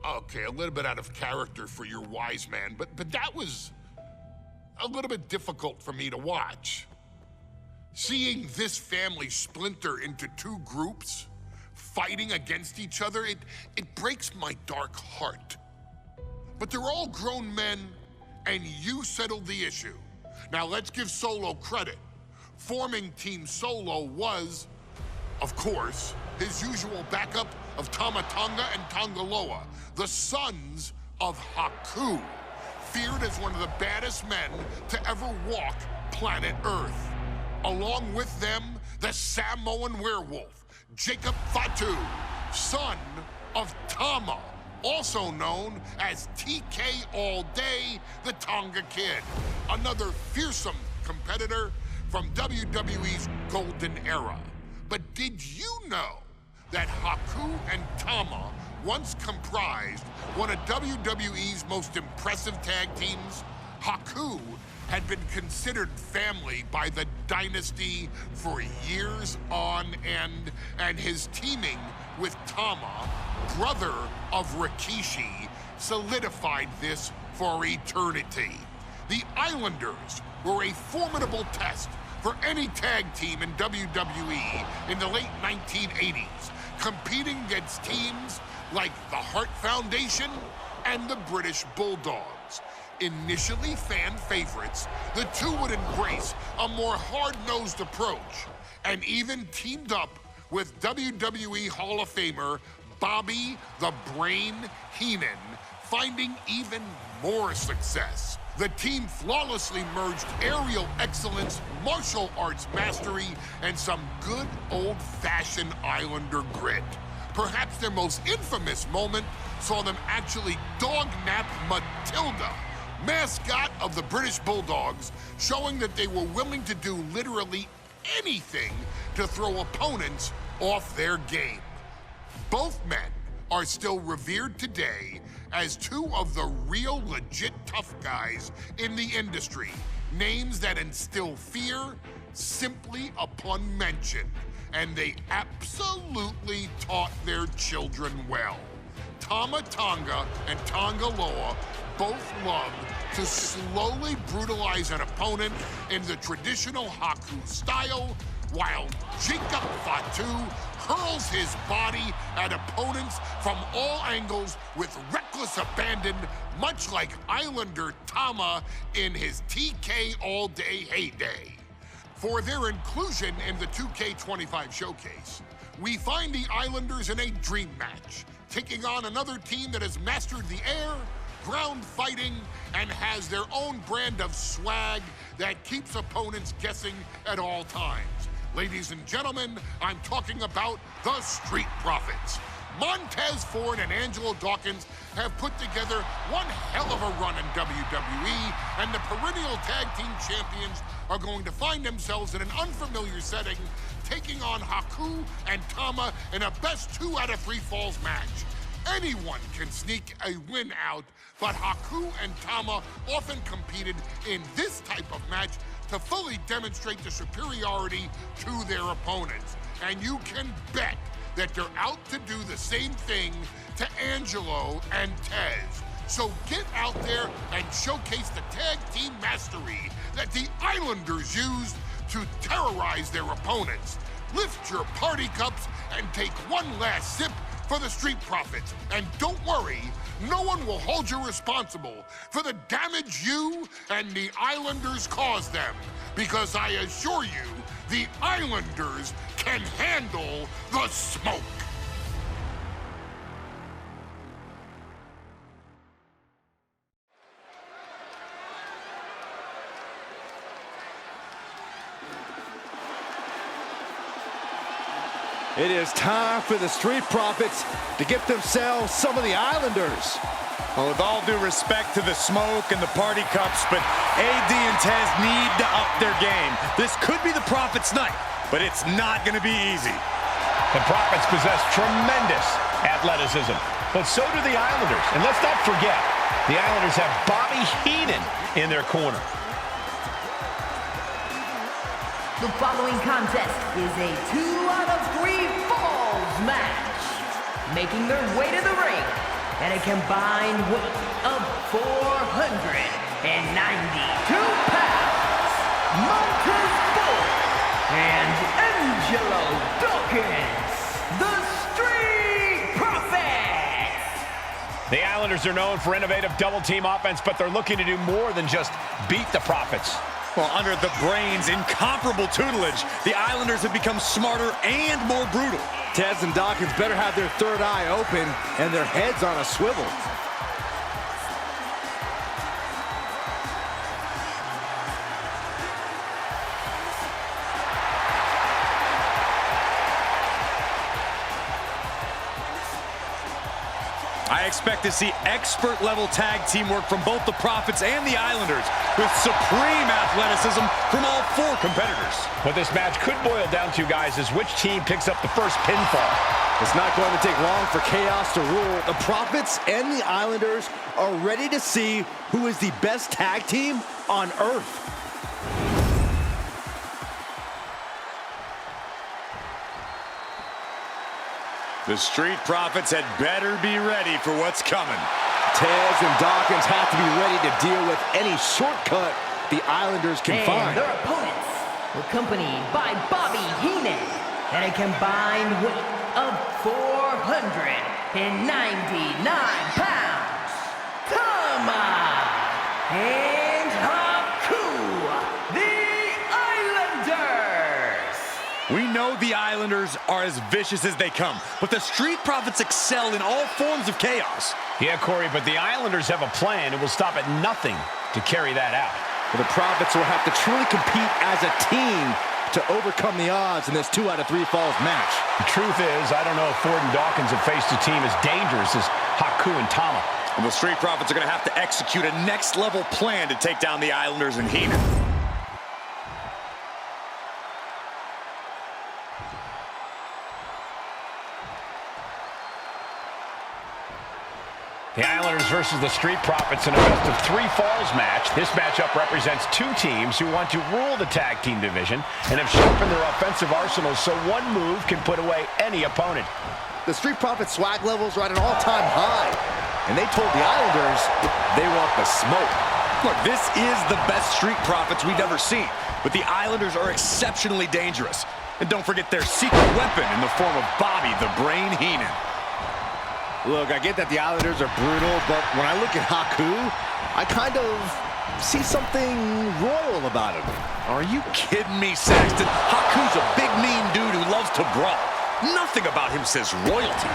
Okay, a little bit out of character for your wise man, but that was a little bit difficult for me to watch. Seeing this family splinter into two groups, fighting against each other, it breaks my dark heart. But they're all grown men, and you settled the issue. Now let's give Solo credit. Forming Team Solo was, of course, his usual backup of Tama Tonga and Tongaloa, the sons of Haku, feared as one of the baddest men to ever walk planet Earth. Along with them, the Samoan werewolf, Jacob Fatu, son of Tama, also known as TK All Day, the Tonga Kid, another fearsome competitor from WWE's golden era. But did you know that Haku and Tama once comprised one of WWE's most impressive tag teams? Haku had been considered family by the Dynasty for years on end, and his teaming with Tama, brother of Rikishi, solidified this for eternity. The Islanders were a formidable test for any tag team in WWE in the late 1980s, competing against teams like the Hart Foundation and the British Bulldogs. Initially fan favorites, the two would embrace a more hard-nosed approach and even teamed up with WWE Hall of Famer Bobby the Brain Heenan, finding even more success. The team flawlessly merged aerial excellence, martial arts mastery, and some good old-fashioned Islander grit. Perhaps their most infamous moment saw them actually dog-nap Matilda, mascot of the British Bulldogs, showing that they were willing to do literally anything to throw opponents off their game. Both men are still revered today as two of the real legit tough guys in the industry, names that instill fear simply upon mention, and they absolutely taught their children well. Tama Tonga and Tongaloa both loved to slowly brutalize an opponent in the traditional Haku style, while Jacob Fatu hurls his body at opponents from all angles with reckless abandon, much like Islander Tama in his TK All Day heyday. For their inclusion in the 2K25 showcase, we find the Islanders in a dream match, taking on another team that has mastered the air, ground fighting, and has their own brand of swag that keeps opponents guessing at all times. Ladies and gentlemen, I'm talking about the Street Profits. Montez Ford and Angelo Dawkins have put together one hell of a run in WWE, and the perennial tag team champions are going to find themselves in an unfamiliar setting, taking on Haku and Tama in a best 2 out of 3 falls match. Anyone can sneak a win out, but Haku and Tama often competed in this type of match to fully demonstrate the superiority to their opponents. And you can bet that they're out to do the same thing to Angelo and Tez. So get out there and showcase the tag team mastery that the Islanders used to terrorize their opponents. Lift your party cups and take one last sip for the Street Profits. And don't worry, no one will hold you responsible for the damage you and the Islanders caused them, because I assure you, the Islanders can handle the smoke. It is time for the Street Profits to get themselves some of the Islanders. Well, with all due respect to the smoke and the party cups, but AD and Tez need to up their game. This could be the Profits' night, but it's not going to be easy. The Profits possess tremendous athleticism, but so do the Islanders. And let's not forget, the Islanders have Bobby Heenan in their corner. The following contest is a 2 out of 3 falls match. Making their way to the ring and a combined weight of 492 pounds, Montez Ford and Angelo Dawkins, the Street Profits. The Islanders are known for innovative double-team offense, but they're looking to do more than just beat the Profits. Well, under the Brains' incomparable tutelage, the Islanders have become smarter and more brutal. Tez and Dawkins better have their third eye open and their heads on a swivel. I expect to see expert-level tag teamwork from both the Profits and the Islanders, with supreme athleticism from all four competitors. What this match could boil down to, guys, is which team picks up the first pinfall. It's not going to take long for chaos to rule. The Profits and the Islanders are ready to see who is the best tag team on Earth. The Street Profits had better be ready for what's coming. Tez and Dawkins have to be ready to deal with any shortcut the Islanders can find. And their opponents, accompanied by Bobby Heenan, and a combined weight of 499 pounds, Tama and Haku, the Islanders. We know the Islanders are as vicious as they come, but the Street Profits excel in all forms of chaos. Yeah, Corey, but the Islanders have a plan and will stop at nothing to carry that out. Well, the Profits will have to truly compete as a team to overcome the odds in this 2 out of 3 falls match. The truth is, I don't know if Ford and Dawkins have faced a team as dangerous as Haku and Tama. And the Street Profits are going to have to execute a next-level plan to take down the Islanders and Heenan. The Islanders versus the Street Profits in a best-of-3 falls match. This matchup represents two teams who want to rule the tag team division and have sharpened their offensive arsenals so one move can put away any opponent. The Street Profits swag levels are at an all-time high, and they told the Islanders they want the smoke. Look, this is the best Street Profits we've ever seen, but the Islanders are exceptionally dangerous. And don't forget their secret weapon in the form of Bobby the Brain Heenan. Look, I get that the Islanders are brutal, but when I look at Haku, I kind of see something royal about him. Are you kidding me, Saxton? Haku's a big, mean dude who loves to brawl. Nothing about him says royalty.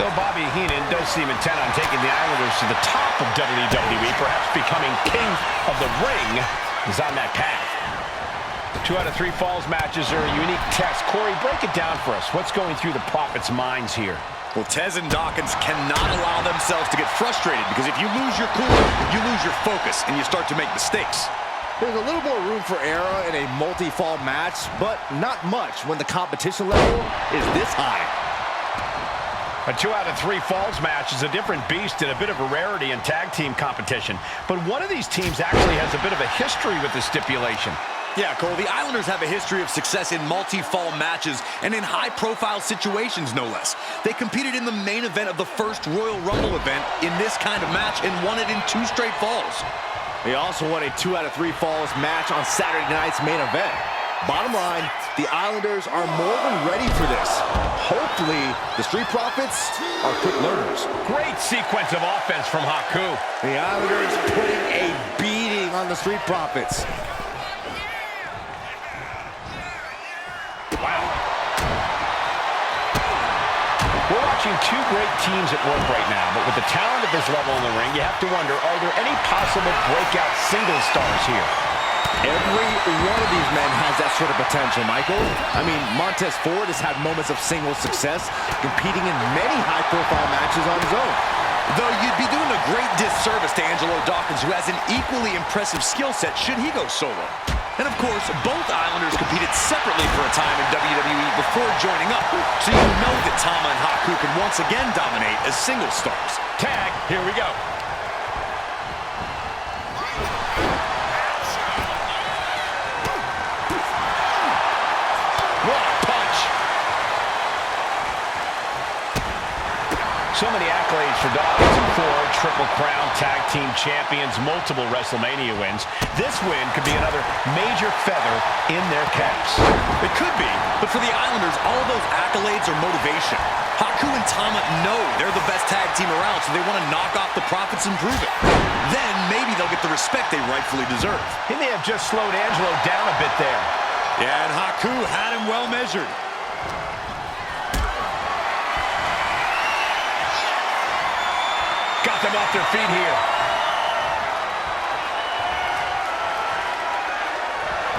Though Bobby Heenan does seem intent on taking the Islanders to the top of WWE, perhaps becoming king of the ring, is on that path. 2 out of 3 falls matches are a unique test. Corey, break it down for us. What's going through the Profits' minds here? Well, Tez and Dawkins cannot allow themselves to get frustrated, because if you lose your cool, you lose your focus, and you start to make mistakes. There's a little more room for error in a multi-fall match, but not much when the competition level is this high. A 2 out of 3 falls match is a different beast and a bit of a rarity in tag team competition. But one of these teams actually has a bit of a history with the stipulation. Yeah, Cole, the Islanders have a history of success in multi-fall matches and in high-profile situations, no less. They competed in the main event of the first Royal Rumble event in this kind of match and won it in 2 straight falls. They also won a 2 out of 3 falls match on Saturday night's main event. Bottom line, the Islanders are more than ready for this. Hopefully, the Street Profits are quick learners. Great sequence of offense from Haku. The Islanders putting a beating on the Street Profits. Wow. We're watching 2 great teams at work right now, but with the talent at this level in the ring, you have to wonder, are there any possible breakout single stars here? Every one of these men has that sort of potential, Michael. I mean, Montez Ford has had moments of single success, competing in many high-profile matches on his own. Though you'd be doing a great disservice to Angelo Dawkins, who has an equally impressive skill set should he go solo. And of course, both Islanders competed separately for a time in WWE before joining up, so you know that Tama and Haku can once again dominate as single stars. Tag, here we go. What a punch! So many accolades for Dawkins and Ford, Triple Crown, Tag Team Champions, multiple WrestleMania wins. This win could be another major feather in their caps. It could be, but for the Islanders, all those accolades are motivation. Haku and Tama know they're the best tag team around, so they want to knock off the Profits and prove it. Then maybe they'll get the respect they rightfully deserve. He may have just slowed Angelo down a bit there. Yeah, and Haku had him well measured. Got them off their feet here.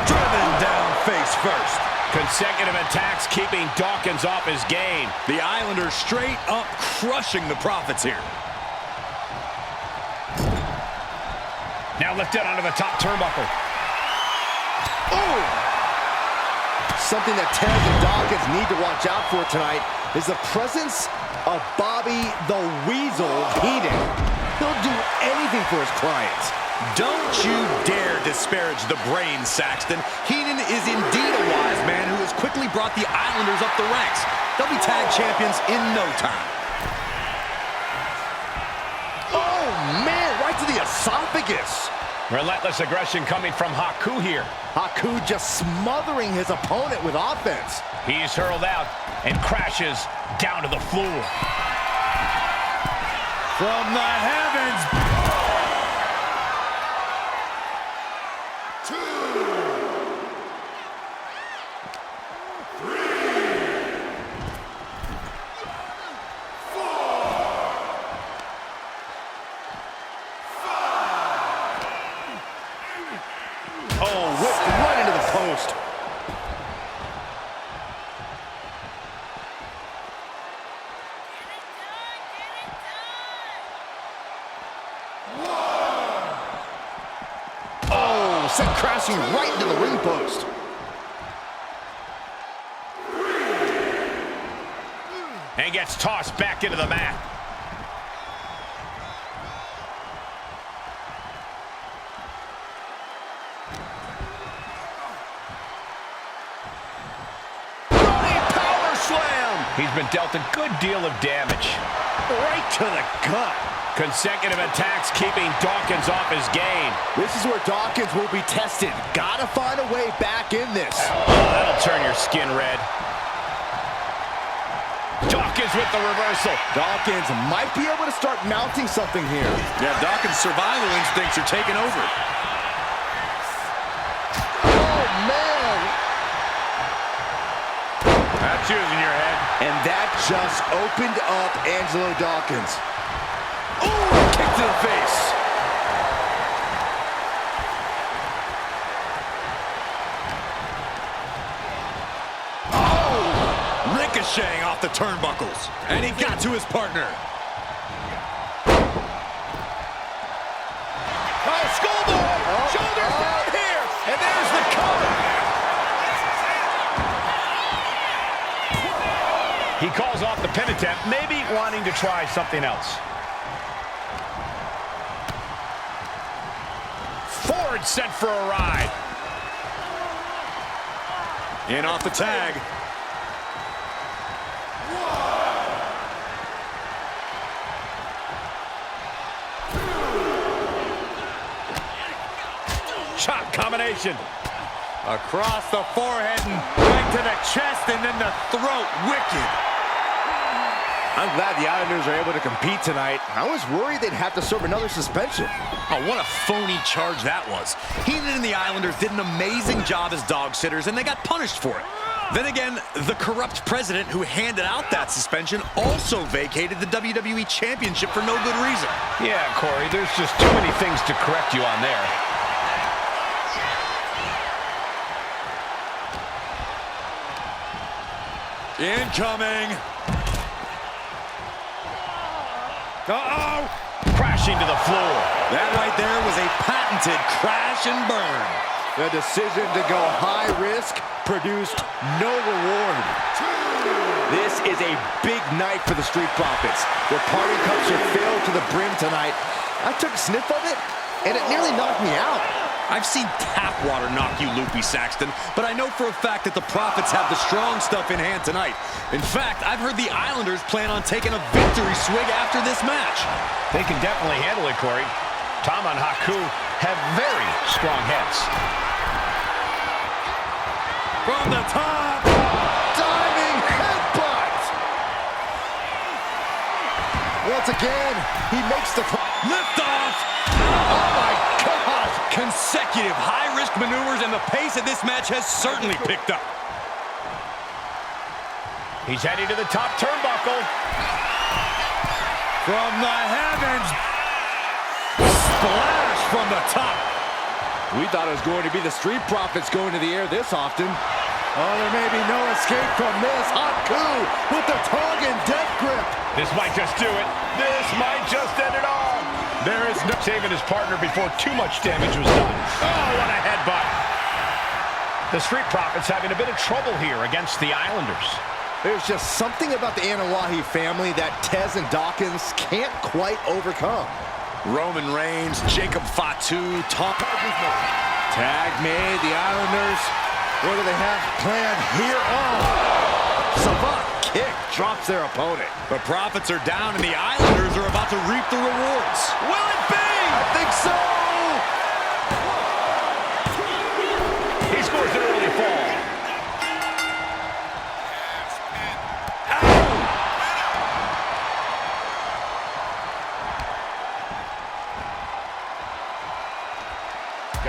Driven down face first. Consecutive attacks keeping Dawkins off his game. The Islanders straight up crushing the Profits here. Now lifted onto the top turnbuckle. Oh! Something that Taz and Dawkins need to watch out for tonight is the presence of Bobby the Weasel Heenan. He'll do anything for his clients. Don't you dare disparage the brain, Saxton. Heenan is indeed a wise man who has quickly brought the Islanders up the ranks. They'll be tag champions in no time. Oh, man, right to the esophagus. Relentless aggression coming from Haku here. Haku just smothering his opponent with offense. He's hurled out and crashes down to the floor. From the heavens. Oh, whipped right into the post. Oh, sent crashing right into the ring post. And gets tossed back into the mat. He's been dealt a good deal of damage. Right to the gut. Consecutive attacks keeping Dawkins off his game. This is where Dawkins will be tested. Gotta find a way back in this. Oh, that'll turn your skin red. Dawkins with the reversal. Dawkins might be able to start mounting something here. Yeah, Dawkins' survival instincts are taking over. Oh, man. That's using your head. And that just opened up Angelo Dawkins. Ooh, kick to the face. Oh! Ricocheting off the turnbuckles. And he got to his partner. Oh, schoolboy! Shoulders down here! And there's the cover! He calls off the pin attempt, maybe wanting to try something else. Ford sent for a ride. In off the tag. Chop combination. Across the forehead and right to the chest and then the throat. Wicked. I'm glad the Islanders are able to compete tonight. I was worried they'd have to serve another suspension. Oh, what a phony charge that was. Heenan and the Islanders did an amazing job as dog sitters, and they got punished for it. Then again, the corrupt president who handed out that suspension also vacated the WWE Championship for no good reason. Yeah, Corey, there's just too many things to correct you on there. Incoming. Uh-oh. Crashing to the floor. That right there was a patented crash and burn. The decision to go high risk produced no reward. This is a big night for the Street Profits. Their party cups are filled to the brim tonight. I took a sniff of it, and it nearly knocked me out. I've seen tap water knock you loopy, Saxton, but I know for a fact that the Profits have the strong stuff in hand tonight. In fact, I've heard the Islanders plan on taking a victory swig after this match. They can definitely handle it, Corey. Tama and Haku have very strong heads. From the top, diving headbutt. Once again, he makes the Lift off! Oh my God! Consecutive high-risk maneuvers, and the pace of this match has certainly picked up. He's heading to the top turnbuckle. From the heavens, splash from the top. We thought it was going to be the Street Profits going to the air this often. Oh, there may be no escape from this. Haku with the Tongan death grip. This might just do it. This might just end it all. There is no saving his partner before too much damage was done. Oh, what a headbutt. The Street Profits having a bit of trouble here against the Islanders. There's just something about the Anawahi family that Tez and Dawkins can't quite overcome. Roman Reigns, Jacob Fatu, Tom. Tag made, the Islanders. What do they have planned here? Oh, Savant kick drops their opponent. The Profits are down, and the Islanders are about to reap the rewards. Will it be? I think so. He scores an early fall.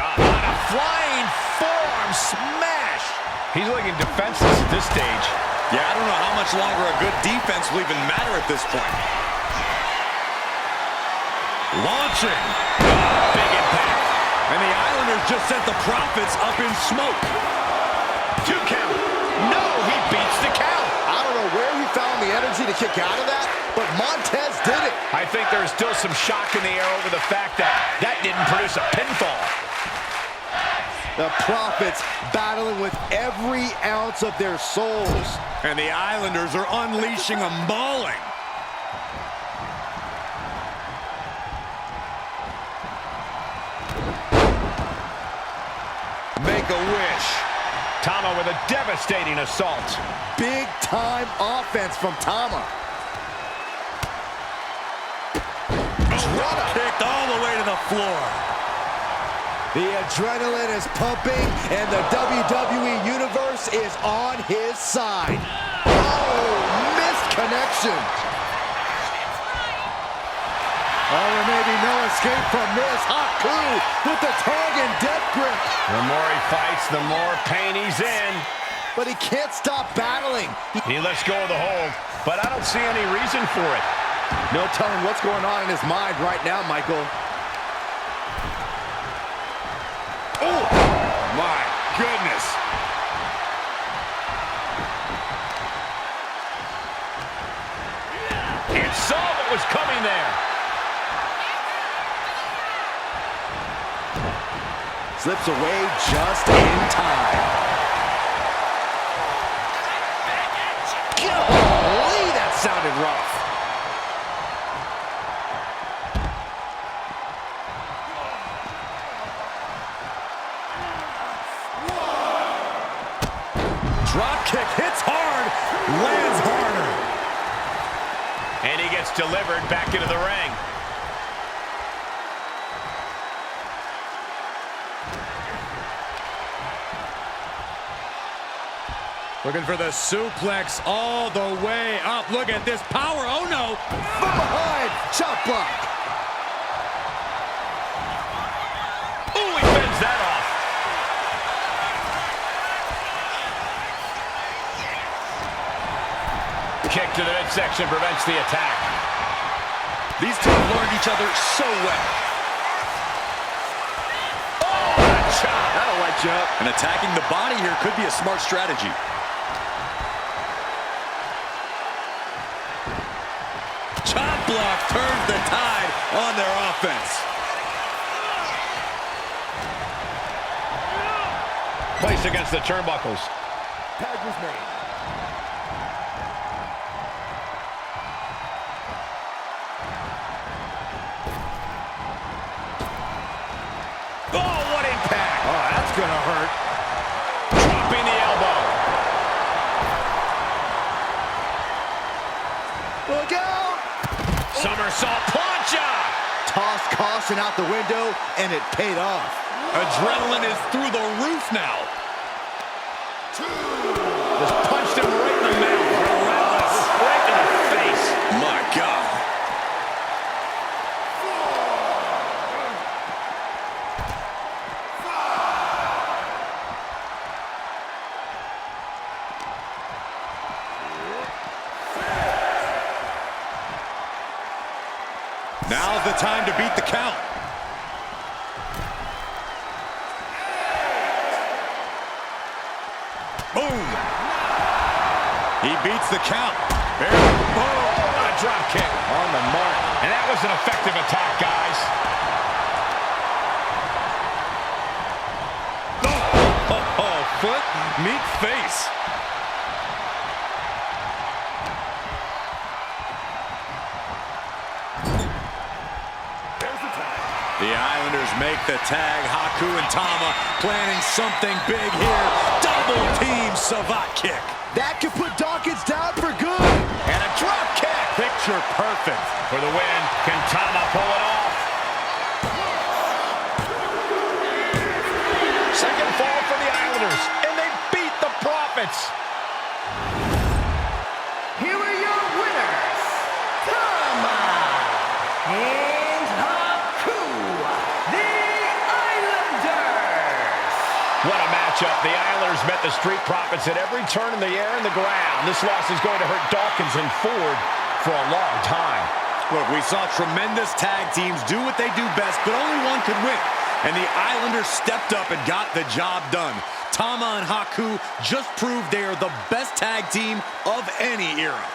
On a flying forearm smash. He's looking defenseless at this stage. Yeah, I don't know how much longer a good defense will even matter at this point. Launching. Big impact. And the Islanders just sent the Profits up in smoke. 2 count. No, he beats the count. I don't know where he found the energy to kick out of that, but Montez did it. I think there's still some shock in the air over the fact that that didn't produce a pinfall. The Profits battling with every ounce of their souls. And the Islanders are unleashing a mauling. Make a wish. Tama with a devastating assault. Big time offense from Tama. Kicked all the way to the floor. The adrenaline is pumping, and the WWE Universe is on his side. Oh, missed connection. Oh, there may be no escape from this. Haku with the Tongan death grip. The more he fights, the more pain he's in. But he can't stop battling. He lets go of the hold, but I don't see any reason for it. No telling what's going on in his mind right now, Michael. Oh, my goodness. He saw what was coming there. Slips away just in time. Golly, that sounded rough. Drop kick hits hard, lands harder. And he gets delivered back into the ring. Looking for the suplex all the way up. Look at this power. Oh, no. From behind, chop block. Ooh, he fends that off. Kick to the midsection prevents the attack. These two have learned each other so well. Oh, what a chop. That'll light you up. And attacking the body here could be a smart strategy. Chop block turns the tide on their offense. Placed against the turnbuckles. Tag was made. Oh, what impact. caution out the window, and it paid off. Adrenaline is through the roof now. Just punched him right in the mouth. Relentless. Right in the face. My God. Now's the time to beat the count. Boom. He beats the count. Boom. What a drop kick. On the mark. And that was an effective attack, guys. Foot, meet face. The Islanders make the tag. Haku and Tama planning something big here. Double team Savat kick. That could put Dawkins down for good. And a drop kick. Picture perfect. For the win, can Tama pull it off? Second fall for the Islanders, and they beat the Profits. Here are your winners, Tama and Haku, the Islanders. What a matchup. The Islanders met the Street Profits at every turn in the air and the ground. This loss is going to hurt Dawkins and Ford for a long time. Look, we saw tremendous tag teams do what they do best, but only one could win. And the Islanders stepped up and got the job done. Tama and Haku just proved they are the best tag team of any era.